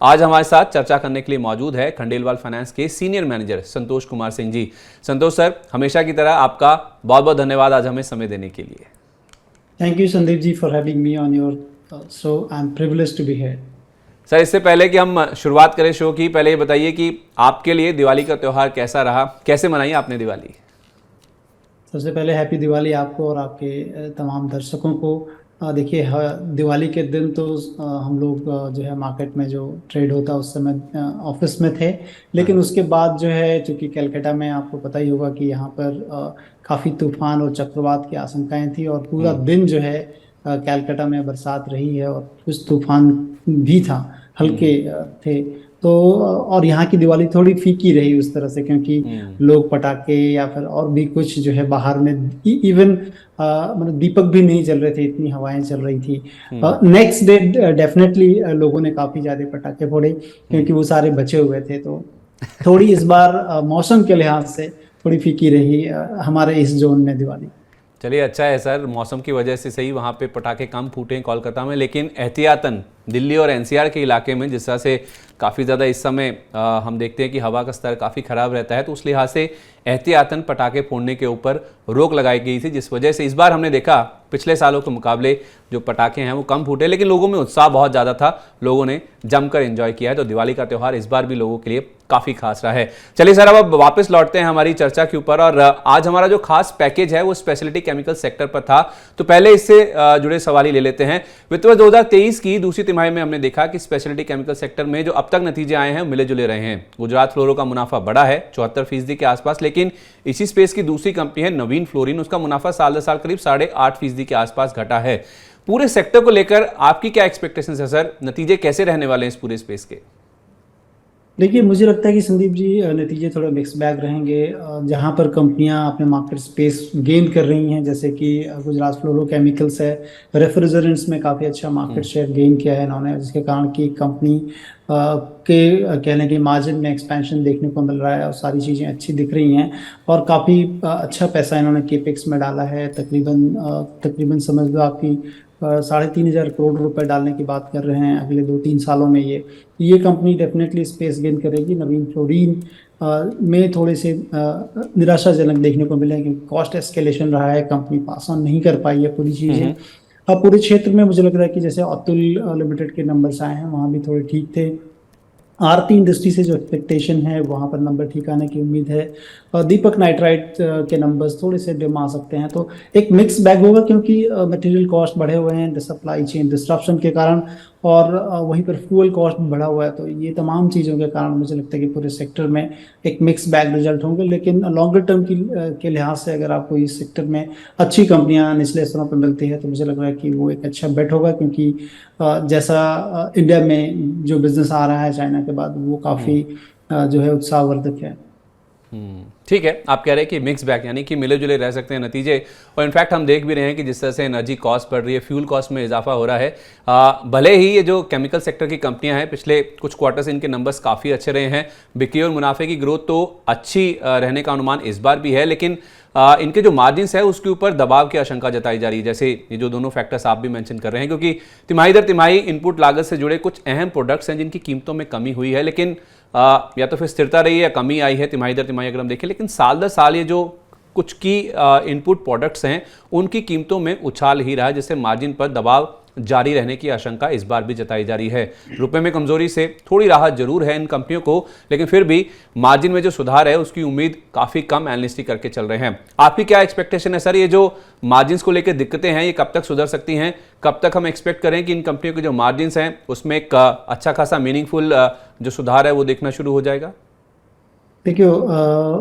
आज हमारे साथ चर्चा करने के लिए मौजूद है खंडेलवाल फाइनेंस के सीनियर मैनेजर संतोष कुमार सिंह जी। संतोष सर, हमेशा की तरह आपका बहुत बहुत धन्यवाद आज हमें समय देने के लिए। Thank you, Sandeep ji, for having me on your show. I'm privileged to be here. Sir, इससे पहले कि हम शुरुआत करें शो की, पहले ये बताइए कि आपके लिए दिवाली का त्यौहार कैसा रहा, कैसे मनाई आपने दिवाली? सबसे पहले हैप्पी दिवाली आपको और आपके तमाम दर्शकों को। देखिए, दिवाली के दिन तो हम लोग जो है मार्केट में जो ट्रेड होता है उस समय ऑफिस में थे, लेकिन उसके बाद जो है चूंकि कलकत्ता में आपको पता ही होगा कि यहाँ पर काफ़ी तूफान और चक्रवात की आशंकाएं थी और पूरा दिन जो है कलकत्ता में बरसात रही है और कुछ तूफान भी था, हल्के थे। तो और यहाँ की दिवाली थोड़ी फीकी रही उस तरह से, क्योंकि लोग पटाखे या फिर और भी कुछ जो है बाहर में इवन मतलब दीपक भी नहीं जल रहे थे, इतनी हवाएं चल रही थी। नेक्स्ट डे डेफिनेटली लोगों ने काफी ज्यादा पटाखे फोड़े क्योंकि वो सारे बचे हुए थे। तो थोड़ी इस बार मौसम के लिहाज से थोड़ी फीकी रही हमारे इस जोन में दिवाली। चलिए, अच्छा है सर, मौसम की वजह से सही वहाँ पे पटाखे कम फूटे हैं कोलकाता में, लेकिन एहतियातन दिल्ली और एनसीआर के इलाके में जिस तरह से काफ़ी ज़्यादा इस समय हम देखते हैं कि हवा का स्तर काफ़ी ख़राब रहता है, तो उस लिहाज से एहतियातन पटाखे फोड़ने के ऊपर रोक लगाई गई थी, जिस वजह से इस बार हमने देखा पिछले सालों के मुकाबले जो पटाखे हैं वो कम फूटे, लेकिन लोगों में उत्साह बहुत ज़्यादा था, लोगों ने जमकर एंजॉय किया है। तो दिवाली का त्यौहार इस बार भी लोगों के लिए काफ़ी खास रहा है। चलिए सर, अब वापस लौटते हैं हमारी चर्चा के ऊपर, और आज हमारा जो खास पैकेज है वो स्पेशलिटी केमिकल सेक्टर पर था। तो पहले इससे जुड़े सवाल ही ले लेते हैं। वित्त वर्ष 2023 की दूसरी तिमाही में हमने देखा कि स्पेशलिटी केमिकल सेक्टर में जो अब तक नतीजे आए हैं मिले जुले रहे हैं। गुजरात फ्लोरो का मुनाफा बढ़ा है 74% के आसपास, लेकिन इसी स्पेस की दूसरी कंपनी है नवीन फ्लोरिन, उसका मुनाफा साल दर साल करीब 8.5% के आसपास घटा है। पूरे सेक्टर को लेकर आपकी क्या एक्सपेक्टेशंस है सर? नतीजे कैसे रहने वाले हैं इस पूरे स्पेस के? देखिए, मुझे लगता है कि संदीप जी नतीजे थोड़े मिक्स बैग रहेंगे। जहां पर कंपनियां अपने मार्केट स्पेस गेन कर रही हैं, जैसे कि गुजरात फ्लोरो केमिकल्स है, रेफ्रिजरेंट्स में काफ़ी अच्छा मार्केट शेयर गेन किया है इन्होंने, जिसके कारण की कंपनी के कहने की मार्जिन में एक्सपेंशन देखने को मिल रहा है और सारी चीज़ें अच्छी दिख रही हैं और काफ़ी अच्छा पैसा इन्होंने केपेक्स में डाला है। तकरीबन समझ लो आपकी 3,500 करोड़ रुपए डालने की बात कर रहे हैं अगले 2-3 सालों में। ये कंपनी डेफिनेटली स्पेस गेन करेगी। नवीन फ्लोरीन में थोड़े से निराशाजनक देखने को मिले क्योंकि कॉस्ट एस्केलेशन रहा है, कंपनी पास ऑन नहीं कर पाई है पूरी चीज़ें। अब पूरे क्षेत्र में मुझे लग रहा है कि जैसे अतुल लिमिटेड के नंबर्स आए हैं वहाँ भी थोड़े ठीक थे। आरती इंडस्ट्री से जो एक्सपेक्टेशन है वहाँ पर नंबर ठीक आने की उम्मीद है। और दीपक नाइट्राइट के नंबर्स थोड़े से डिम आ सकते हैं। तो एक मिक्स बैग होगा क्योंकि मटेरियल कॉस्ट बढ़े हुए हैं सप्लाई चेन डिस्ट्रप्शन के कारण, और वहीं पर फ्यूल कॉस्ट भी बढ़ा हुआ है। तो ये तमाम चीज़ों के कारण मुझे लगता है कि पूरे सेक्टर में एक मिक्स बैग रिजल्ट होंगे। लेकिन लॉन्गर टर्म के लिहाज से अगर आपको इस सेक्टर में अच्छी कंपनियां निचले स्तरों पर मिलती है तो मुझे लग रहा है कि वो एक अच्छा बेट होगा, क्योंकि जैसा इंडिया में जो बिजनेस आ रहा है चाइना के बाद वो काफ़ी जो है उत्साहवर्धक है। ठीक है, आप कह रहे हैं कि मिक्स बैग यानी कि मिले जुले रह सकते हैं नतीजे, और इनफैक्ट हम देख भी रहे हैं कि जिस तरह से एनर्जी कॉस्ट बढ़ रही है, फ्यूल कॉस्ट में इजाफा हो रहा है। भले ही ये जो केमिकल सेक्टर की कंपनियां हैं पिछले कुछ क्वार्टर्स इनके नंबर्स काफ़ी अच्छे रहे हैं, बिक्री और मुनाफे की ग्रोथ तो अच्छी रहने का अनुमान इस बार भी है, लेकिन इनके जो मार्जिन्स है उसके ऊपर दबाव की आशंका जताई जा रही है। जैसे ये जो दोनों फैक्टर्स आप भी मेंशन कर रहे हैं, क्योंकि तिमाही दर तिमाही इनपुट लागत से जुड़े कुछ अहम प्रोडक्ट्स हैं जिनकी कीमतों में कमी हुई है, लेकिन या तो फिर स्थिरता रही है या कमी आई है तिमाही दर तिमाही अगर हम देखें, लेकिन साल दर साल ये जो कुछ की इनपुट प्रोडक्ट्स हैं उनकी कीमतों में उछाल ही रहा है, जिससे मार्जिन पर दबाव जारी रहने की आशंका इस बार भी जताई जा रही है। रुपए में कमजोरी से थोड़ी राहत जरूर है इन कंपनियों को, लेकिन फिर भी मार्जिन में जो सुधार है उसकी उम्मीद काफी कम एनालिस्ट करके चल रहे हैं। आपकी क्या एक्सपेक्टेशन है सर? ये जो मार्जिन को लेकर दिक्कतें हैं ये कब तक सुधर सकती हैं? कब तक हम एक्सपेक्ट करें कि इन कंपनियों के जो मार्जिन हैं उसमें एक अच्छा खासा मीनिंगफुल जो सुधार है वो देखना शुरू हो जाएगा? देखिए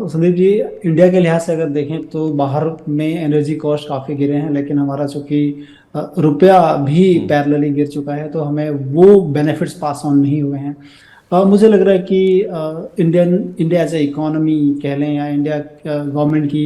संदीप जी, इंडिया के लिहाज से अगर देखें तो बाहर में एनर्जी कॉस्ट काफ़ी गिरे हैं, लेकिन हमारा चूंकि रुपया भी पैरेलली गिर चुका है तो हमें वो बेनिफिट्स पास ऑन नहीं हुए हैं। मुझे लग रहा है कि इंडिया एज ए इकोनॉमी कह लें या इंडिया गवर्नमेंट की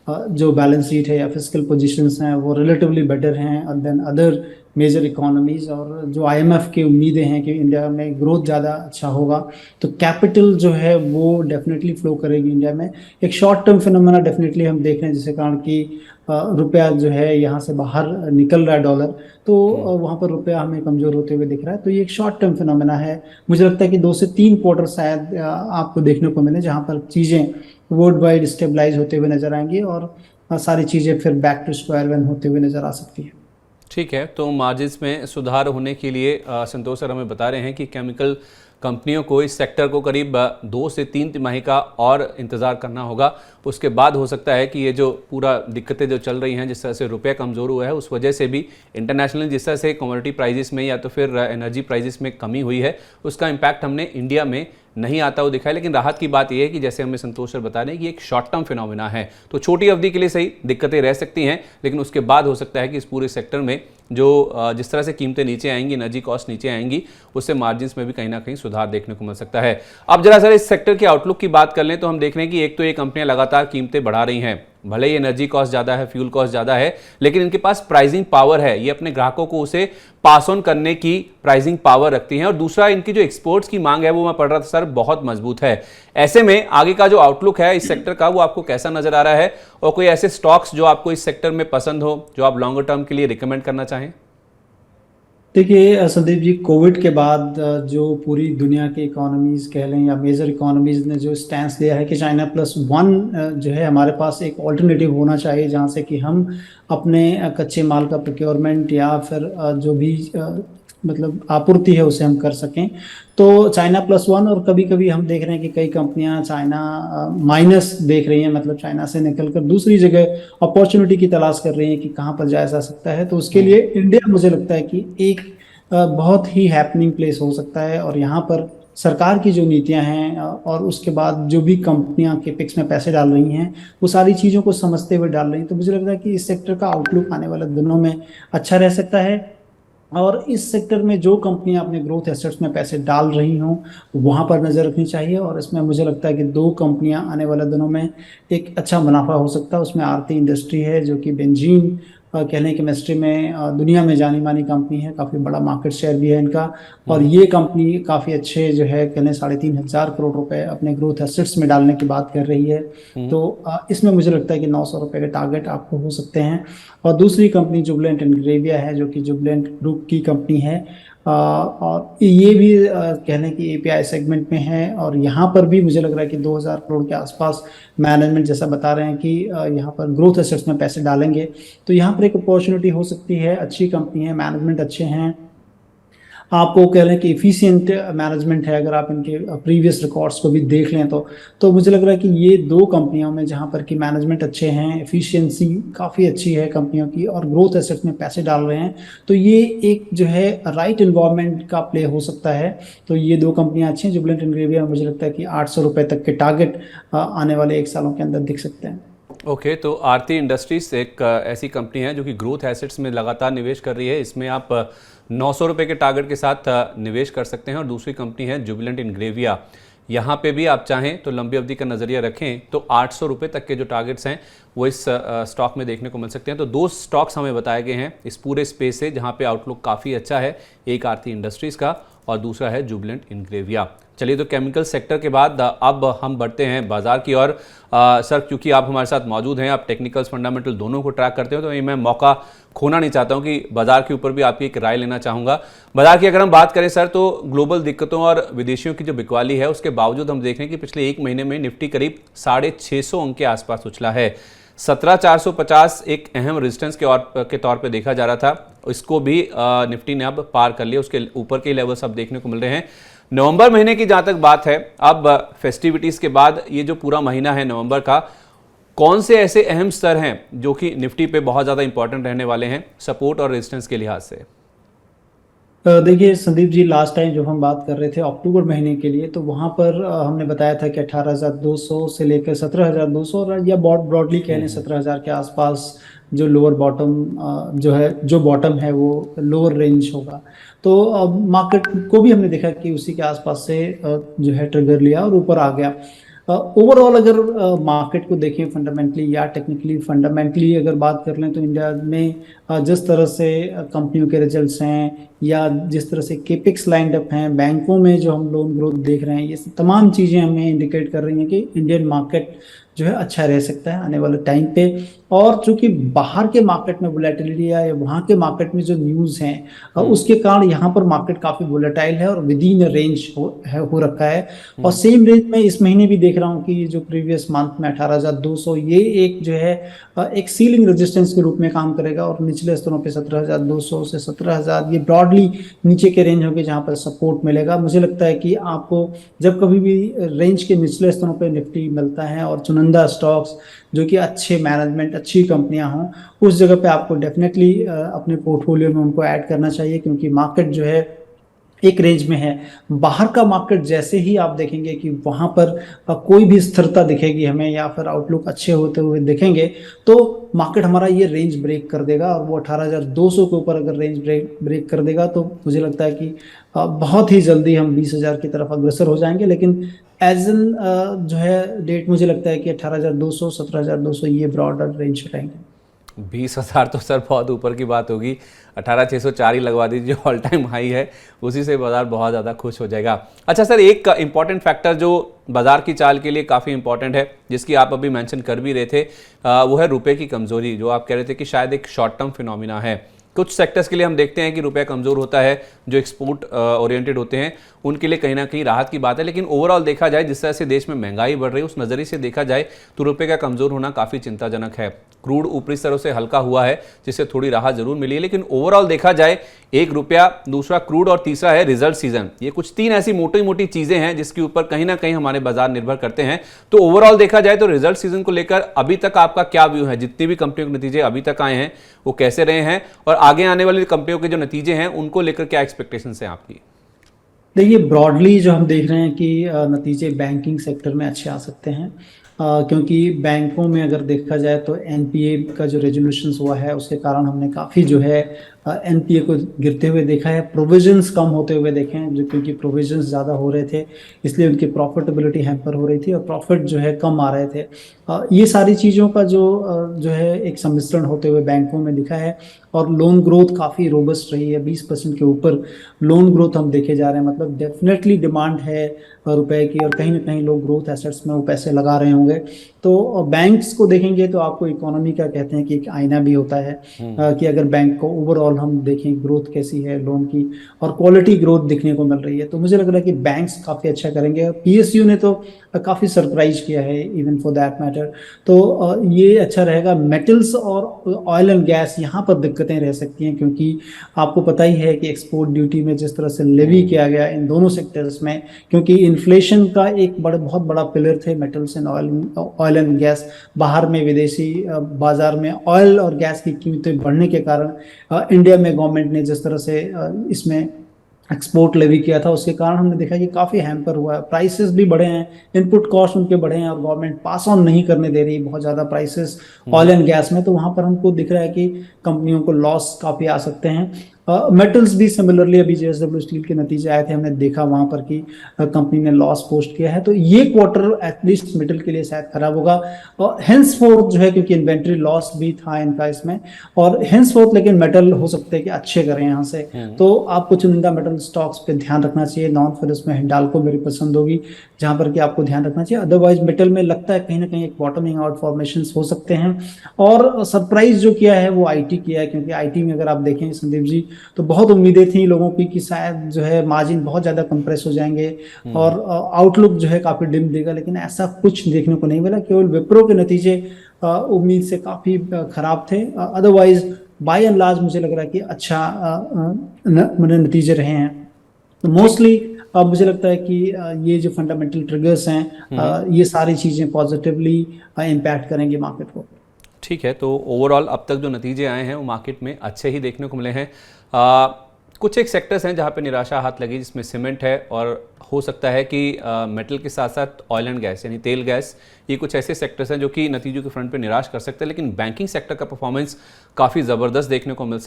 जो बैलेंस शीट है या फिजिकल पोजीशंस हैं वो रिलेटिवली बेटर हैं देन अदर मेजर इकोनॉमीज, और जो आईएमएफ की उम्मीदें हैं कि इंडिया में ग्रोथ ज़्यादा अच्छा होगा, तो कैपिटल जो है वो डेफिनेटली फ्लो करेगी इंडिया में। एक शॉर्ट टर्म फिनोमेना डेफिनेटली हम देख रहे हैं, जिसके कारण कि रुपया जो है यहाँ से बाहर निकल रहा है डॉलर, तो वहाँ पर रुपया हमें कमज़ोर होते हुए दिख रहा है। तो ये एक शॉर्ट टर्म फिनोमेना है। मुझे लगता है कि 2 से 3 क्वार्टर शायद आपको देखने को मिले जहाँ पर चीज़ें वर्ल्ड वाइड स्टेबलाइज होते हुए नजर आएंगी, और सारी चीज़ें फिर बैक टू स्क्वायर वन होते हुए नजर आ सकती है। ठीक है, तो मार्जिन्स में सुधार होने के लिए संतोष सर हमें बता रहे हैं कि केमिकल कंपनियों को इस सेक्टर को करीब 2 से 3 तिमाही का और इंतज़ार करना होगा। उसके बाद हो सकता है कि ये जो पूरा दिक्कतें जो चल रही हैं, जिस तरह से रुपया कमज़ोर हुआ है, उस वजह से भी इंटरनेशनली जिस तरह से कमोडिटी प्राइजेस में या तो फिर एनर्जी प्राइजेस में कमी हुई है, उसका इम्पैक्ट हमने इंडिया में नहीं आता हुआ दिखा है। लेकिन राहत की बात यह है कि जैसे हमें संतोष सर बता रहे हैं कि एक शॉर्ट टर्म फिनोमिना है, तो छोटी अवधि के लिए सही दिक्कतें रह सकती हैं, लेकिन उसके बाद हो सकता है कि इस पूरे सेक्टर में जो जिस तरह से कीमतें नीचे आएंगी, एनर्जी कॉस्ट नीचे आएंगी, उससे मार्जिन्स में भी कहीं ना कहीं सुधार देखने को मिल सकता है। अब जरा सर इस सेक्टर के आउटलुक की बात कर लें तो हम देख रहे हैं कि एक तो ये कंपनियां लगातार कीमतें बढ़ा रही हैं, भले ही एनर्जी कॉस्ट ज़्यादा है, फ्यूल कॉस्ट ज़्यादा है, लेकिन इनके पास प्राइसिंग पावर है, ये अपने ग्राहकों को उसे पास ऑन करने की प्राइसिंग पावर रखती हैं। और दूसरा, इनकी जो एक्सपोर्ट्स की मांग है वो मैं पढ़ रहा था सर बहुत मजबूत है। ऐसे में आगे का जो आउटलुक है इस सेक्टर का वो आपको कैसा नजर आ रहा है, और कोई ऐसे स्टॉक्स जो आपको इस सेक्टर में पसंद हो, जो आप लॉन्गर टर्म के लिए रिकमेंड करना चाहें? देखिए संदीप जी, कोविड के बाद जो पूरी दुनिया की इकोनॉमीज कह लें या मेजर इकोनॉमीज ने जो स्टैंस लिया है कि China+1 जो है हमारे पास एक ऑल्टरनेटिव होना चाहिए, जहाँ से कि हम अपने कच्चे माल का प्रोक्योरमेंट या फिर जो भी मतलब आपूर्ति है उसे हम कर सकें। तो China+1, और कभी कभी हम देख रहे हैं कि कई कंपनियां चाइना माइनस देख रही हैं, मतलब चाइना से निकलकर दूसरी जगह अपॉर्चुनिटी की तलाश कर रही हैं कि कहाँ पर जाया जा सकता है। तो उसके लिए इंडिया मुझे लगता है कि एक बहुत ही हैपनिंग प्लेस हो सकता है, और यहाँ पर सरकार की जो नीतियां हैं और उसके बाद जो भी कंपनियां केपेक्स में पैसे डाल रही हैं वो सारी चीज़ों को समझते हुए डाल रही हैं, तो मुझे लगता है कि इस सेक्टर का आउटलुक आने वाले दिनों में अच्छा रह सकता है। और इस सेक्टर में जो कंपनियां अपने ग्रोथ एसेट्स में पैसे डाल रही हों वहां पर नजर रखनी चाहिए, और इसमें मुझे लगता है कि 2 कंपनियां आने वाले दिनों में एक अच्छा मुनाफा हो सकता है। उसमें आरती इंडस्ट्री है, जो कि बेंजीन कह लें केमिस्ट्री में दुनिया में जानी मानी कंपनी है, काफ़ी बड़ा मार्केट शेयर भी है इनका, और ये कंपनी काफ़ी अच्छे जो है कह लें 3,500 करोड़ रुपए अपने ग्रोथ एसेट्स में डालने की बात कर रही है। तो इसमें मुझे लगता है कि 900 रुपए के टारगेट आपको हो सकते हैं। और दूसरी कंपनी जुबलेंट इंग्रेविया है, जो कि जुबलेंट ग्रुप की कंपनी है, और ये भी कह लें कि एपीआई सेगमेंट में है, और यहाँ पर भी मुझे लग रहा है कि 2,000 करोड़ के आसपास मैनेजमेंट जैसा बता रहे हैं कि यहाँ पर ग्रोथ एसेट्स में पैसे डालेंगे, तो यहाँ पर एक अपॉर्चुनिटी हो सकती है। अच्छी कंपनी है, मैनेजमेंट अच्छे हैं, आपको कह रहे हैं कि इफिशियंट मैनेजमेंट है। अगर आप इनके प्रीवियस रिकॉर्ड्स को भी देख लें तो मुझे लग रहा है कि ये 2 कंपनियों में जहां पर कि मैनेजमेंट अच्छे हैं, एफिशिएंसी काफ़ी अच्छी है कंपनियों की, और ग्रोथ एसेट्स में पैसे डाल रहे हैं, तो ये एक जो है राइट इन्वायरमेंट का प्ले हो सकता है। तो ये 2 कंपनियां अच्छी हैं। जुबलेंट इंग्रेविया मुझे लगता है कि 800 रुपये तक के टारगेट आने वाले 1 सालों के अंदर दिख सकते हैं। ओके, तो आरती इंडस्ट्रीज एक ऐसी कंपनी है जो कि ग्रोथ एसेट्स में लगातार निवेश कर रही है। इसमें आप 900 रुपये के टारगेट के साथ निवेश कर सकते हैं। और दूसरी कंपनी है जुबिलेंट इंग्रेविया, यहाँ पे भी आप चाहें तो लंबी अवधि का नज़रिया रखें तो 800 रुपये तक के जो टारगेट्स हैं वो इस स्टॉक में देखने को मिल सकते हैं। तो 2 स्टॉक्स हमें बताए गए हैं इस पूरे स्पेस से जहाँ पे आउटलुक काफ़ी अच्छा है, एक आरती इंडस्ट्रीज़ का और दूसरा है जुबिलेंट इंग्रेविया। चलिए, तो केमिकल सेक्टर के बाद अब हम बढ़ते हैं बाजार की ओर। सर, क्योंकि आप हमारे साथ मौजूद हैं, आप टेक्निकल्स फंडामेंटल दोनों को ट्रैक करते हो, तो मैं मौका खोना नहीं चाहता हूं कि बाजार के ऊपर भी आपकी एक राय लेना चाहूँगा। बाजार की अगर हम बात करें सर, तो ग्लोबल दिक्कतों और विदेशियों की जो बिकवाली है उसके बावजूद हम देख रहे हैं कि पिछले 1 महीने में निफ्टी करीब 650 अंक के आसपास उछला है। 17,450 एक अहम रेजिस्टेंस के तौर पे देखा जा रहा था, इसको भी निफ्टी ने अब पार कर लिया, उसके ऊपर के लेवल्स अब देखने को मिल रहे हैं। नवंबर महीने की जहां तक बात है, अब फेस्टिविटीज के बाद ये जो पूरा महीना है नवंबर का, कौन से ऐसे अहम स्तर हैं जो कि निफ्टी पे बहुत ज़्यादा इंपॉर्टेंट रहने वाले हैं सपोर्ट और रेजिस्टेंस के लिहाज से? देखिए संदीप जी, लास्ट टाइम जब हम बात कर रहे थे अक्टूबर महीने के लिए, तो वहाँ पर हमने बताया था कि 18,200 से लेकर 17,200, और या ब्रॉडली कह लें 17,000 के आसपास जो लोअर बॉटम जो है, जो बॉटम है वो लोअर रेंज होगा। तो मार्केट को भी हमने देखा कि उसी के आसपास से जो है ट्रिगर लिया और ऊपर आ गया। ओवरऑल अगर मार्केट को देखें फंडामेंटली या टेक्निकली, फंडामेंटली अगर बात कर लें तो इंडिया में जिस तरह से कंपनियों के रिजल्ट्स हैं या जिस तरह से केपिक्स लाइंड अप हैं, बैंकों में जो हम लोन ग्रोथ देख रहे हैं, ये तमाम चीज़ें हमें इंडिकेट कर रही हैं कि इंडियन मार्केट जो है अच्छा रह सकता है आने वाले टाइम पे। और चूंकि बाहर के मार्केट में वोलेटिलिटी है या वहाँ के मार्केट में जो न्यूज़ हैं उसके कारण यहाँ पर मार्केट काफ़ी वोलेटाइल है और विद इन रेंज हो रखा है। और सेम रेंज में इस महीने भी देख रहा हूँ कि जो प्रीवियस मंथ में 18,200 ये एक जो है एक सीलिंग रेजिस्टेंस के रूप में काम करेगा और निचले स्तरों पे 17,200 से 17,000 ये ब्रॉडली नीचे के रेंज होंगे जहाँ पर सपोर्ट मिलेगा। मुझे लगता है कि आपको जब कभी भी रेंज के निचले स्तरों पे निफ्टी मिलता है और चुनिंदा स्टॉक्स जो कि अच्छे मैनेजमेंट, अच्छी कंपनियां हों, उस जगह पे आपको डेफिनेटली अपने पोर्टफोलियो में उनको ऐड करना चाहिए, क्योंकि मार्केट जो है एक रेंज में है। बाहर का मार्केट जैसे ही आप देखेंगे कि वहां पर कोई भी स्थिरता दिखेगी हमें या फिर आउटलुक अच्छे होते हुए दिखेंगे तो मार्केट हमारा ये रेंज ब्रेक कर देगा और वो 18,200 के ऊपर अगर रेंज ब्रेक कर देगा तो मुझे लगता है कि बहुत ही जल्दी हम 20,000 की तरफ अग्रसर हो जाएंगे। लेकिन एज एन जो है डेट मुझे लगता है कि 18,200 17,200 ये ब्रॉडर रेंज रहेंगे। 20,000 तो सर बहुत ऊपर की बात होगी। 18,604 ही लगवा दीजिए, ऑल टाइम हाई है, उसी से बाजार बहुत ज़्यादा खुश हो जाएगा। अच्छा सर, एक इंपॉर्टेंट फैक्टर जो बाजार की चाल के लिए काफ़ी इंपॉर्टेंट है, जिसकी आप अभी मेंशन कर भी रहे थे, वो है रुपए की कमज़ोरी, जो आप कह रहे थे कि शायद एक शॉर्ट टर्म फिनोमिना है। कुछ सेक्टर्स के लिए हम देखते हैं कि रुपया कमज़ोर होता है, जो एक्सपोर्ट ओरिएंटेड होते हैं उनके लिए कहीं ना कहीं राहत की बात है। लेकिन ओवरऑल देखा जाए, जिस तरह से देश में महंगाई बढ़ रही है, उस नज़रिए से देखा जाए तो रुपये का कमज़ोर होना काफ़ी चिंताजनक है। क्रूड ऊपरी स्तरों से हल्का हुआ है, जिससे थोड़ी राहत जरूर मिली है, लेकिन ओवरऑल देखा जाए, एक रुपया, दूसरा क्रूड और तीसरा है रिजल्ट सीजन, ये कुछ तीन ऐसी मोटी मोटी चीज़ें हैं जिसके ऊपर कहीं ना कहीं हमारे बाजार निर्भर करते हैं। तो ओवरऑल देखा जाए तो रिजल्ट सीजन को लेकर अभी तक आपका क्या व्यू है? जितनी भी कंपनियों के नतीजे अभी तक आए हैं वो कैसे रहे हैं, और आगे आने वाली कंपनियों के जो नतीजे हैं उनको लेकर क्या एक्सपेक्टेशंस हैं आपकी? देखिए, ब्रॉडली जो हम देख रहे हैं कि नतीजे बैंकिंग सेक्टर में अच्छे आ सकते हैं, क्योंकि बैंकों में अगर देखा जाए तो एनपीए का जो रेजोल्यूशंस हुआ है उसके कारण हमने काफ़ी जो है एनपीए को गिरते हुए देखा है, प्रोविजंस कम होते हुए देखे हैं, जो क्योंकि प्रोविजंस ज़्यादा हो रहे थे इसलिए उनकी प्रॉफिटेबिलिटी हैम्पर हो रही थी और प्रॉफिट जो है कम आ रहे थे। ये सारी चीज़ों का जो है एक सम्मिश्रण होते हुए बैंकों में दिखा है। और लोन ग्रोथ काफ़ी रोबस्ट रही है, 20% के ऊपर लोन ग्रोथ हम देखे जा रहे हैं, मतलब डेफिनेटली डिमांड है रुपए की और कहीं ना कहीं लोग ग्रोथ एसेट्स में वो पैसे लगा रहे होंगे। तो बैंक्स को देखेंगे तो आपको इकोनॉमी का कहते हैं कि एक आईना भी होता है, कि अगर बैंक को ओवरऑल हम देखें ग्रोथ कैसी है लोन की और क्वालिटी ग्रोथ दिखने को मिल रही है, तो मुझे लग रहा है कि बैंक्स काफ़ी अच्छा करेंगे। पीएसयू ने तो काफ़ी सरप्राइज किया है इवन फॉर दैट मैटर, तो ये अच्छा रहेगा। मेटल्स और ऑयल एंड गैस यहाँ पर दिक्कतें रह सकती हैं, क्योंकि आपको पता ही है कि एक्सपोर्ट ड्यूटी में जिस तरह से लेवी किया गया इन दोनों सेक्टर्स में, क्योंकि इन्फ्लेशन का एक बहुत बड़ा पिलर थे metals and oil and gas. बाहर में विदेशी बाजार में ऑयल और गैस की कीमतें बढ़ने के कारण इंडिया में गवर्नमेंट ने जिस तरह से इसमें एक्सपोर्ट लेवी किया था उसके कारण हमने देखा कि काफ़ी हैम्पर हुआ है, प्राइसेस भी बढ़े हैं, इनपुट कॉस्ट उनके बढ़े हैं और गवर्नमेंट पास ऑन नहीं करने दे रही बहुत ज़्यादा प्राइसेस ऑयल एंड गैस में, तो वहाँ पर हमको दिख रहा है कि कंपनियों को लॉस काफ़ी आ सकते हैं। मेटल्स भी सिमिलरली अभी जेएसडब्ल्यू स्टील के नतीजे आए थे, हमने देखा वहाँ पर कि कंपनी ने लॉस पोस्ट किया है, तो ये क्वार्टर एटलीस्ट मेटल के लिए शायद खराब होगा। और हेंस फोर्थ जो है, क्योंकि इन्वेंट्री लॉस भी था इनका इसमें, और हेंस फोर्थ लेकिन मेटल हो सकते हैं कि अच्छे करें यहाँ से, तो आपको चुनिंदा मेटल स्टॉक्स पे ध्यान रखना चाहिए। नॉन फेरस में हिंडाल्को मेरी पसंद होगी, जहाँ पर कि आपको ध्यान रखना चाहिए। अदरवाइज मेटल में लगता है कहीं ना कहीं एक बॉटमिंग आउट फॉर्मेशंस हो सकते हैं। और सरप्राइज जो किया है वो आईटी किया है, क्योंकि आईटी में अगर आप देखें संदीप जी तो बहुत उम्मीदें थी लोगों की कि शायद जो है मार्जिन बहुत ज़्यादा कंप्रेस हो जाएंगे और आउटलुक जो है काफ़ी डिम देगा, लेकिन ऐसा कुछ देखने को नहीं मिला। केवल विप्रो के नतीजे उम्मीद से काफ़ी खराब थे, अदरवाइज बाय एंड लार्ज मुझे लग रहा है कि अच्छा नतीजे रहे हैं। तो मोस्टली मुझे लगता है कि ये जो फंडामेंटल ट्रिगर्स हैं ये सारी चीज़ें पॉजिटिवली इम्पैक्ट करेंगे मार्केट को। ठीक है, तो ओवरऑल अब तक जो नतीजे आए हैं वो मार्केट में अच्छे ही देखने को मिले हैं। कुछ एक सेक्टर्स हैं जहाँ पे निराशा हाथ लगी, जिसमें सीमेंट है और हो सकता है कि मेटल के साथ साथ ऑयल एंड गैस यानी तेल गैस, ये कुछ ऐसे सेक्टर्स हैं जो कि नतीजों के फ्रंट पे निराश कर सकते हैं, लेकिन बैंकिंग सेक्टर का परफॉर्मेंस काफ़ी ज़बरदस्त देखने को मिल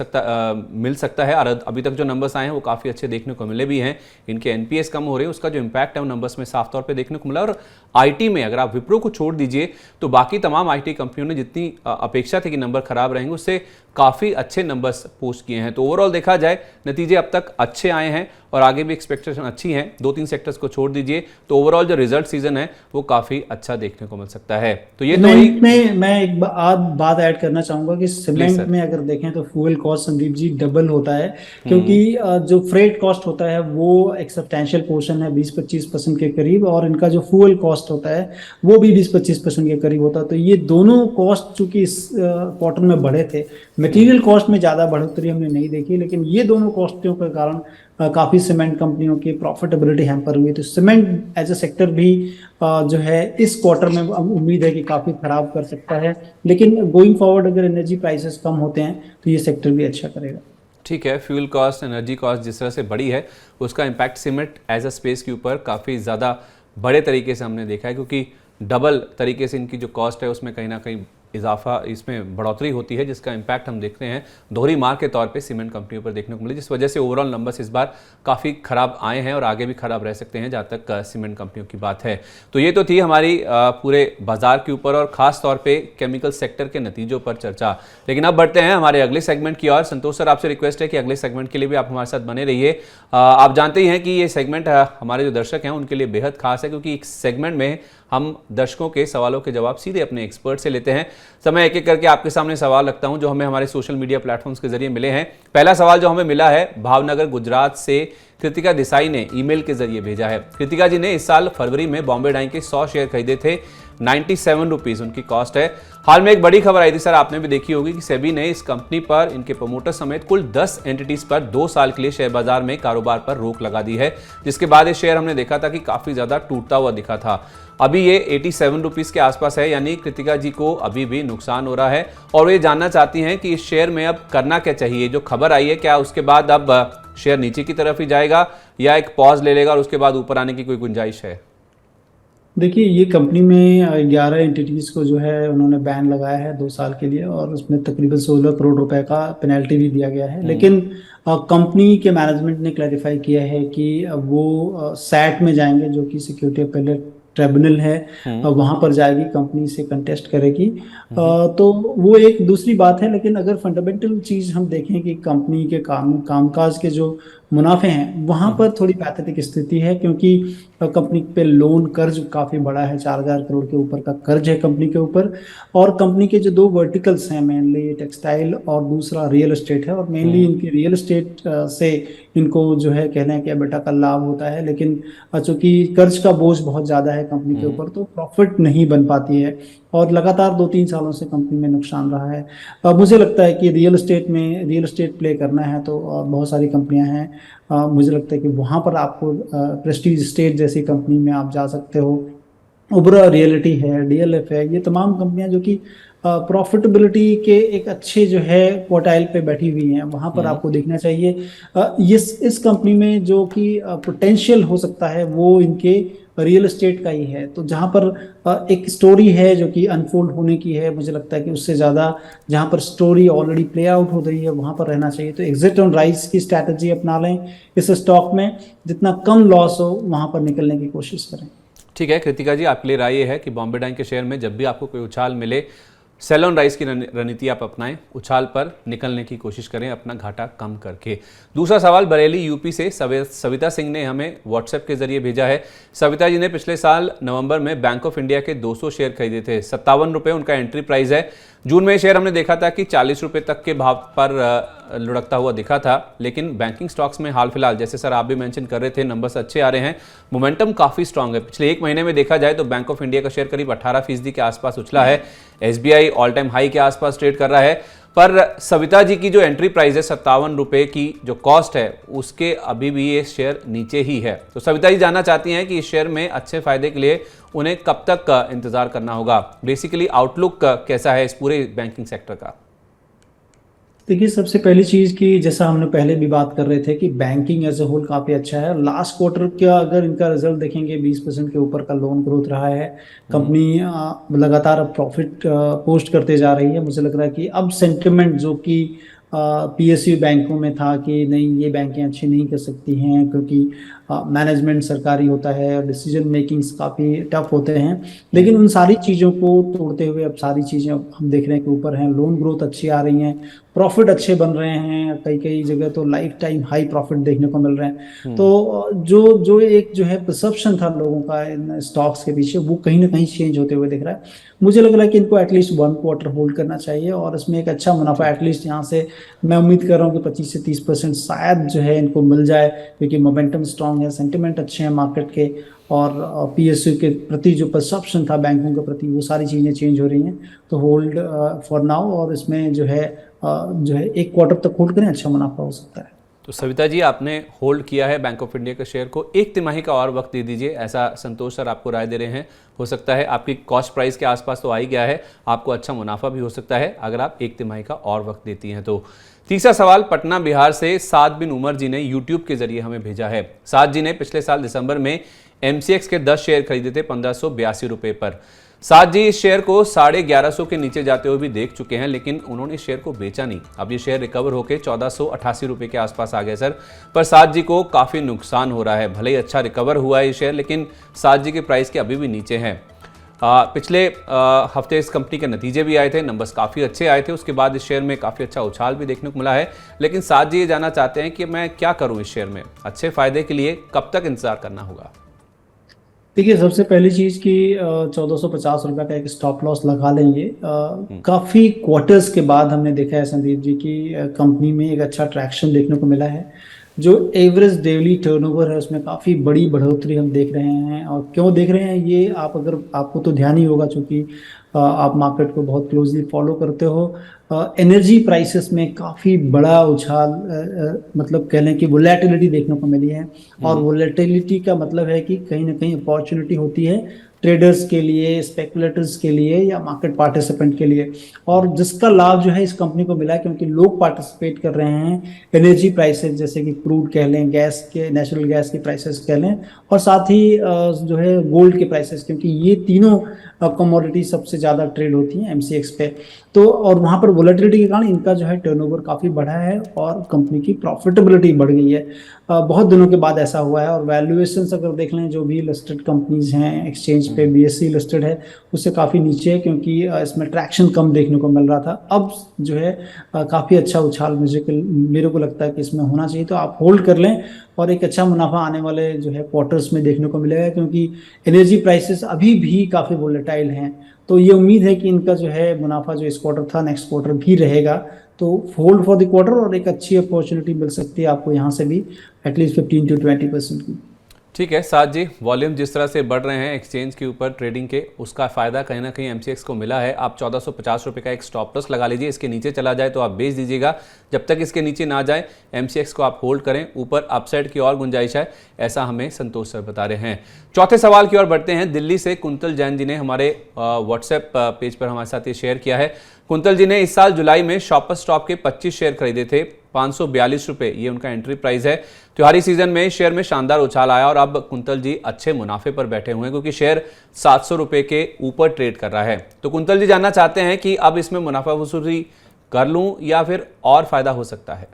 सकता है। और अभी तक जो नंबर्स आए हैं वो काफ़ी अच्छे देखने को मिले भी हैं। इनके एनपीएस कम हो रहे हैं, उसका जो इम्पैक्ट है वो नंबर्स में साफ तौर पे देखने को मिला। और आईटी में अगर आप विप्रो को छोड़ दीजिए तो बाकी तमाम आईटी कंपनियों ने जितनी अपेक्षा थी कि नंबर खराब रहेंगे, उससे काफ़ी अच्छे नंबर्स पोस्ट किए हैं। तो ओवरऑल देखा जाए नतीजे अब तक अच्छे आए हैं और आगे भी एक्सपेक्टेशन अच्छी हैं। 2-3 सेक्टर्स को छोड़ दीजिए तो ओवरऑल जो रिजल्ट सीजन है वो काफ़ी अच्छा देखने को मिल सकता है। तो ये तो सीमेंट में मैं एक बात ऐड करना चाहूंगा कि प्लीज सीमेंट सर। में अगर देखें तो fuel cost Sandeep ji double होता है, क्योंकि जो फ्रेट कॉस्ट होता है वो एक सब्सटैंशियल पोर्शन है 20-25% के करीब, और इनका जो फ्यूल कॉस्ट होता है वो भी 20-25% के करीब होता है। तो ये दोनों कॉस्ट चूंकि इस क्वार्टर में बढ़े थे, मटेरियल कॉस्ट में ज़्यादा बढ़ोतरी हमने नहीं देखी, लेकिन ये दोनों कॉस्टों के कारण काफ़ी सीमेंट कंपनियों की प्रॉफिटेबिलिटी हैम्पर हुई। तो सीमेंट एज ए सेक्टर भी जो है इस क्वार्टर में उम्मीद है कि काफ़ी खराब कर सकता है, लेकिन गोइंग फॉरवर्ड अगर एनर्जी प्राइसेस कम होते हैं तो ये सेक्टर भी अच्छा करेगा। ठीक है, फ्यूल कॉस्ट, एनर्जी कॉस्ट जिस तरह से बढ़ी है उसका impact cement as a space के ऊपर काफ़ी ज़्यादा बड़े तरीके से हमने देखा है, क्योंकि डबल तरीके से इनकी जो कॉस्ट है उसमें कहीं ना कहीं इजाफा, इसमें बढ़ोतरी होती है, जिसका इम्पैक्ट हम देखते हैं दोहरी मार के तौर पे सीमेंट कंपनियों पर देखने को मिले, जिस वजह से ओवरऑल नंबर्स इस बार काफ़ी खराब आए हैं और आगे भी खराब रह सकते हैं जहाँ तक सीमेंट कंपनियों की बात है। तो ये तो थी हमारी पूरे बाजार के ऊपर और ख़ास तौर पे केमिकल सेक्टर के नतीजों पर चर्चा। लेकिन अब बढ़ते हैं हमारे अगले सेगमेंट की ओर। संतोष सर, आपसे रिक्वेस्ट है कि अगले सेगमेंट के लिए भी आप हमारे साथ बने रहिए। आप जानते ही हैं कि ये सेगमेंट हमारे जो दर्शक हैं उनके लिए बेहद खास है, क्योंकि इस सेगमेंट में हम दर्शकों के सवालों के जवाब सीधे अपने एक्सपर्ट से लेते हैं। समय एक एक करके आपके सामने सवाल रखता हूं जो हमें हमारे सोशल मीडिया प्लेटफॉर्म्स के जरिए मिले हैं। पहला सवाल जो हमें मिला है भावनगर गुजरात से कृतिका देसाई ने ईमेल के जरिए भेजा है। कृतिका जी ने इस साल फरवरी में बॉम्बे डाइंग के 100 शेयर खरीदे थे, 97 रुपीज़ उनकी कॉस्ट है। हाल में एक बड़ी खबर आई थी सर, आपने भी देखी होगी कि सेबी ने इस कंपनी पर, इनके प्रमोटर समेत कुल 10 एंटिटीज पर 2 साल के लिए शेयर बाजार में कारोबार पर रोक लगा दी है, जिसके बाद ये शेयर हमने देखा था कि काफ़ी ज़्यादा टूटता हुआ दिखा था। अभी ये 87 रुपीज़ के आसपास है, यानी कृतिका जी को अभी भी नुकसान हो रहा है और वो ये जानना चाहती हैं कि इस शेयर में अब करना क्या चाहिए। जो खबर आई है क्या उसके बाद अब शेयर नीचे की तरफ ही जाएगा या एक पॉज ले लेगा और उसके बाद ऊपर आने की कोई गुंजाइश है? देखिए, ये कंपनी में 11 एंटिटीज को जो है उन्होंने बैन लगाया है 2 साल के लिए, और उसमें तकरीबन 16 करोड़ रुपए का पेनल्टी भी दिया गया है। लेकिन कंपनी के मैनेजमेंट ने क्लैरिफाई किया है कि वो सैट में जाएंगे, जो कि सिक्योरिटी अपीलेट ट्रिब्यूनल है, वहां पर जाएगी, कंपनी से कंटेस्ट करेगी। तो वो एक दूसरी बात है। लेकिन अगर फंडामेंटल चीज हम देखें कि कंपनी के कामकाज के जो मुनाफे हैं वहां पर थोड़ी पैथेटिक स्थिति है, क्योंकि कंपनी पे लोन कर्ज काफी बड़ा है, 4,000 करोड़ के ऊपर का कर्ज है कंपनी के ऊपर। और कंपनी के जो 2 वर्टिकल्स हैं, मेनली टेक्सटाइल और दूसरा रियल एस्टेट है, और मेनली इनकी रियल एस्टेट से इनको जो है कहना है कि बेटा का लाभ होता है, लेकिन चूंकि कर्ज का बोझ बहुत ज्यादा है कंपनी के ऊपर तो प्रॉफिट नहीं बन पाती है, और लगातार 2-3 सालों से कंपनी में नुकसान रहा है। मुझे लगता है कि रियल एस्टेट प्ले करना है तो बहुत सारी कंपनियां हैं। मुझे लगता है कि वहां पर आपको प्रेस्टीज स्टेट जैसी कंपनी में आप जा सकते हो। उबरा रियलिटी है, डीएलएफ है, ये तमाम कंपनियां जो कि प्रॉफिटेबिलिटी के एक अच्छे जो है क्वार्टाइल पे बैठी हुई हैं, वहां पर आपको देखना चाहिए। इस कंपनी में जो कि पोटेंशियल हो सकता है वो इनके रियल एस्टेट का ही है। तो जहां पर एक स्टोरी है जो कि अनफोल्ड होने की है, मुझे लगता है कि उससे ज़्यादा जहां पर स्टोरी ऑलरेडी प्ले आउट हो रही है वहां पर रहना चाहिए। तो एग्जिट ऑन राइज की स्ट्रैटेजी अपना लें इस स्टॉक में, जितना कम लॉस हो वहां पर निकलने की कोशिश करें। ठीक है कृतिका जी, आपके लिए राय ये है कि बॉम्बे डाइंग के शेयर में जब भी आपको कोई उछाल मिले, सेल ऑन राइज की रणनीति आप अपनाएं, उछाल पर निकलने की कोशिश करें अपना घाटा कम करके। दूसरा सवाल बरेली यूपी से सविता सिंह ने हमें व्हाट्सएप के जरिए भेजा है। सविता जी ने पिछले साल नवंबर में बैंक ऑफ इंडिया के 200 शेयर खरीदे थे, 57 रुपये उनका एंट्री प्राइस है। जून में शेयर हमने देखा था कि 40 रुपये तक के भाव पर लुढ़कता हुआ दिखा था, लेकिन बैंकिंग स्टॉक्स में हाल फिलहाल, जैसे सर आप भी मेंशन कर रहे थे, नंबर्स अच्छे आ रहे हैं, मोमेंटम काफ़ी स्ट्रांग है। पिछले 1 महीने में देखा जाए तो बैंक ऑफ इंडिया का शेयर करीब 18% के आसपास उछला है, एसबीआई ऑल टाइम हाई के आसपास ट्रेड कर रहा है। पर सविता जी की जो एंट्री प्राइस है 57 रुपये की जो कॉस्ट है, उसके अभी भी ये शेयर नीचे ही है। तो सविता जी जानना चाहती हैं कि इस शेयर में अच्छे फायदे के लिए उन्हें कब तक इंतजार करना होगा। बेसिकली आउटलुक कैसा है इस पूरे बैंकिंग सेक्टर का? देखिए, सबसे पहली चीज़ कि जैसा हमने पहले भी बात कर रहे थे कि बैंकिंग एज ए होल काफ़ी अच्छा है। लास्ट क्वार्टर का अगर इनका रिजल्ट देखेंगे, 20% के ऊपर का लोन ग्रोथ रहा है। कंपनी लगातार अब प्रॉफिट पोस्ट करते जा रही है। मुझे लग रहा है कि अब सेंटिमेंट जो कि पीएसयू बैंकों में था कि नहीं, ये बैंकें अच्छी नहीं कर सकती हैं क्योंकि मैनेजमेंट सरकारी होता है और डिसीजन मेकिंग्स काफ़ी टफ होते हैं, लेकिन उन सारी चीज़ों को तोड़ते हुए अब सारी चीज़ें अब हम देख रहे हैं कि ऊपर हैं। लोन ग्रोथ अच्छी आ रही हैं, प्रॉफिट अच्छे बन रहे हैं, कई कई जगह तो लाइफ टाइम हाई प्रॉफिट देखने को मिल रहे हैं। तो जो जो एक जो है परसेप्शन था लोगों का इन स्टॉक्स के पीछे, वो कहीं ना कहीं चेंज होते हुए दिख रहा है। मुझे लग रहा है कि इनको एटलीस्ट 1 क्वार्टर होल्ड करना चाहिए और इसमें एक अच्छा मुनाफा एटलीस्ट यहाँ से मैं उम्मीद कर रहा हूँ कि 25 से 30% शायद जो है इनको मिल जाए, क्योंकि मोमेंटम स्ट्रांग है, सेंटिमेंट अच्छे हैं मार्केट के, और पीएसयू के प्रति जो परसेप्शन था बैंकों के प्रति, वो सारी चीज़ें चेंज हो रही हैं। तो होल्ड फॉर नाउ, और इसमें जो है 1 क्वार्टर तक होल्ड करें, अच्छा मुनाफा हो सकता है। तो सविता जी, आपने होल्ड किया है बैंक ऑफ इंडिया के शेयर को, 1 तिमाही का और वक्त दे दीजिए, ऐसा संतोष सर आपको राय दे रहे हैं। हो सकता है आपकी कॉस्ट प्राइस के आसपास तो आ ही गया है, आपको अच्छा मुनाफा भी हो सकता है अगर आप 1 तिमाही का और वक्त देती हैं तो। तीसरा सवाल पटना बिहार से साद बिन उमर जी ने यूट्यूब के जरिए हमें भेजा है। साद जी ने पिछले साल दिसंबर में एमसीएक्स के 10 शेयर खरीदे थे 1582 रुपये पर। साथ जी इस शेयर को 1150 के नीचे जाते हुए भी देख चुके हैं, लेकिन उन्होंने शेयर को बेचा नहीं। अब ये शेयर रिकवर होकर 1488 रुपये के आसपास आ गए सर, पर साथ जी को काफ़ी नुकसान हो रहा है। भले ही अच्छा रिकवर हुआ है ये शेयर, लेकिन साथ जी के प्राइस के अभी भी नीचे हैं। पिछले हफ्ते इस कंपनी के नतीजे भी आए थे, नंबर्स काफ़ी अच्छे आए थे, उसके बाद इस शेयर में काफ़ी अच्छा उछाल भी देखने को मिला है। लेकिन साथ जी ये जानना चाहते हैं कि मैं क्या करूँ इस शेयर में, अच्छे फायदे के लिए कब तक इंतजार करना होगा। देखिए, सबसे पहली चीज़ कि 1450 रुपये का एक स्टॉप लॉस लगा लेंगे। काफ़ी क्वार्टर्स के बाद हमने देखा है संदीप जी की कंपनी में एक अच्छा ट्रैक्शन देखने को मिला है। जो एवरेज डेली टर्नओवर है उसमें काफ़ी बड़ी बढ़ोतरी हम देख रहे हैं। और क्यों देख रहे हैं ये, आप अगर आपको तो ध्यान ही होगा, चूंकि आप मार्केट को बहुत क्लोजली फॉलो करते हो। एनर्जी प्राइसेस में काफ़ी बड़ा उछाल, मतलब कह लें कि वोलेटिलिटी देखने को मिली है। और वोलेटिलिटी का मतलब है कि कहीं ना कहीं अपॉर्चुनिटी होती है ट्रेडर्स के लिए, स्पेकुलेटर्स के लिए, या मार्केट पार्टिसिपेंट के लिए। और जिसका लाभ जो है इस कंपनी को मिला है, क्योंकि लोग पार्टिसिपेट कर रहे हैं एनर्जी प्राइसेस, जैसे कि क्रूड कह लें, गैस के, नेचुरल गैस की प्राइसेस कह लें, और साथ ही जो है गोल्ड के प्राइसेस, क्योंकि ये तीनों कमोडिटी सबसे ज़्यादा ट्रेड होती हैं एमसीएक्स पे। तो और वहाँ पर वोलेटिलिटी के कारण इनका जो है टर्नओवर काफ़ी बढ़ा है और कंपनी की प्रॉफिटेबिलिटी बढ़ गई है। बहुत दिनों के बाद ऐसा हुआ है। और वैल्यूएशंस अगर देख लें, जो भी लिस्टेड कंपनीज हैं एक्सचेंज पे, बीएसई लिस्टेड है, उससे काफ़ी नीचे है, क्योंकि इसमें ट्रैक्शन कम देखने को मिल रहा था। अब जो है काफ़ी अच्छा उछाल मेरे को लगता है कि इसमें होना चाहिए। तो आप होल्ड कर लें और एक अच्छा मुनाफा आने वाले जो है क्वार्टर्स में देखने को मिलेगा, क्योंकि एनर्जी प्राइसेस अभी भी काफ़ी वोलेटाइल हैं। तो ये उम्मीद है कि इनका जो है मुनाफा जो इस क्वार्टर था, नेक्स्ट क्वार्टर भी रहेगा। तो होल्ड फॉर द क्वार्टर, और एक अच्छी अपॉर्चुनिटी मिल सकती है आपको यहाँ से भी, एटलीस्ट 15 to 20% की। ठीक है साथ जी, वॉल्यूम जिस तरह से बढ़ रहे हैं एक्सचेंज के ऊपर ट्रेडिंग के, उसका फ़ायदा कहीं ना कहीं एमसीएक्स को मिला है। आप 1450 रुपये का एक स्टॉप लॉस लगा लीजिए, इसके नीचे चला जाए तो आप बेच दीजिएगा। जब तक इसके नीचे ना जाए एमसीएक्स को आप होल्ड करें, ऊपर अपसाइड की और गुंजाइश है, ऐसा हमें संतोष सर बता रहे हैं। चौथे सवाल की ओर बढ़ते हैं। दिल्ली से कुंतल जैन जी ने हमारे व्हाट्सएप पेज पर हमारे साथ ये शेयर किया है। कुंतल जी ने इस साल जुलाई में शॉपर्स स्टॉप के 25 शेयर खरीदे थे, 542 रुपये ये उनका एंट्री प्राइस है। त्योहारी सीजन में शेयर में शानदार उछाल आया और अब कुंतल जी अच्छे मुनाफे पर बैठे हुए हैं, क्योंकि शेयर 700 रुपये के ऊपर ट्रेड कर रहा है। तो कुंतल जी जानना चाहते हैं कि अब इसमें मुनाफा वसूली कर लूं या फिर और फायदा हो सकता है।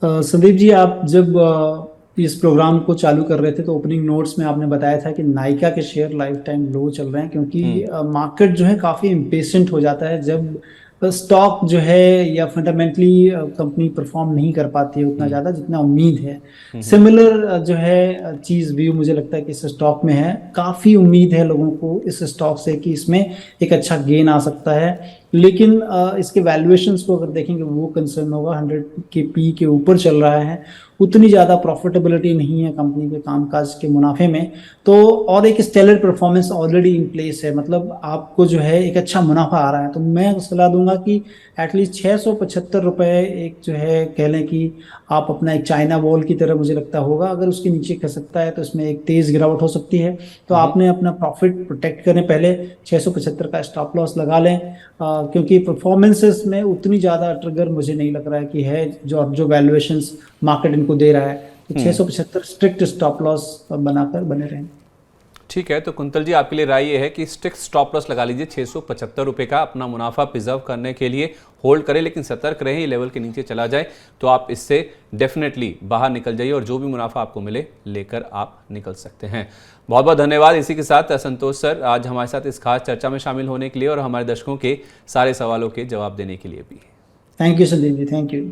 संदीप जी, आप जब इस प्रोग्राम को चालू कर रहे थे तो ओपनिंग नोट्स में आपने बताया था कि नाइका के शेयर लाइफ टाइम लो चल रहे हैं, क्योंकि मार्केट जो है काफ़ी इम्पेशेंट हो जाता है जब स्टॉक जो है या फंडामेंटली कंपनी परफॉर्म नहीं कर पाती है उतना ज़्यादा जितना उम्मीद है। सिमिलर जो है चीज़ व्यू मुझे लगता है कि इस स्टॉक में है। काफ़ी उम्मीद है लोगों को इस स्टॉक से कि इसमें एक अच्छा गेन आ सकता है, लेकिन इसके वैल्यूएशंस को अगर देखेंगे वो कंसर्न होगा। 100 के पी के ऊपर चल रहा है, उतनी ज़्यादा प्रॉफिटेबिलिटी नहीं है कंपनी के कामकाज के मुनाफे में। तो और एक stellar performance already in place है, मतलब आपको जो है एक अच्छा मुनाफा आ रहा है। तो मैं सलाह दूंगा कि एटलीस्ट 675 रुपये एक जो है कह लें कि आप अपना एक चाइना वॉल की तरह मुझे लगता होगा, अगर उसके नीचे खसकता है तो इसमें एक तेज़ गिरावट हो सकती है। तो आपने अपना प्रॉफिट प्रोटेक्ट करें, पहले 675 का स्टॉप लॉस लगा लें। क्योंकि परफॉर्मेंसेस में उतनी ज़्यादा ट्रिगर मुझे नहीं लग रहा है कि है, जो वैल्यूएशंस मार्केट इनको दे रहा है, तो 675 स्ट्रिक्ट स्टॉप लॉस बनाकर बने रहें। ठीक है, तो कुंतल जी आपके लिए राय ये है कि स्ट्रिक्ट स्टॉप लॉस लगा लीजिए 675 रुपये का, अपना मुनाफा प्रिजर्व करने के लिए होल्ड करें, लेकिन सतर्क रहें, ये लेवल के नीचे चला जाए तो आप इससे डेफिनेटली बाहर निकल जाइए और जो भी मुनाफा आपको मिले लेकर आप निकल सकते हैं। बहुत बहुत धन्यवाद। इसी के साथ संतोष सर आज हमारे साथ इस खास चर्चा में शामिल होने के लिए और हमारे दर्शकों के सारे सवालों के जवाब देने के लिए भी। Thank you Sandeep ji, thank you.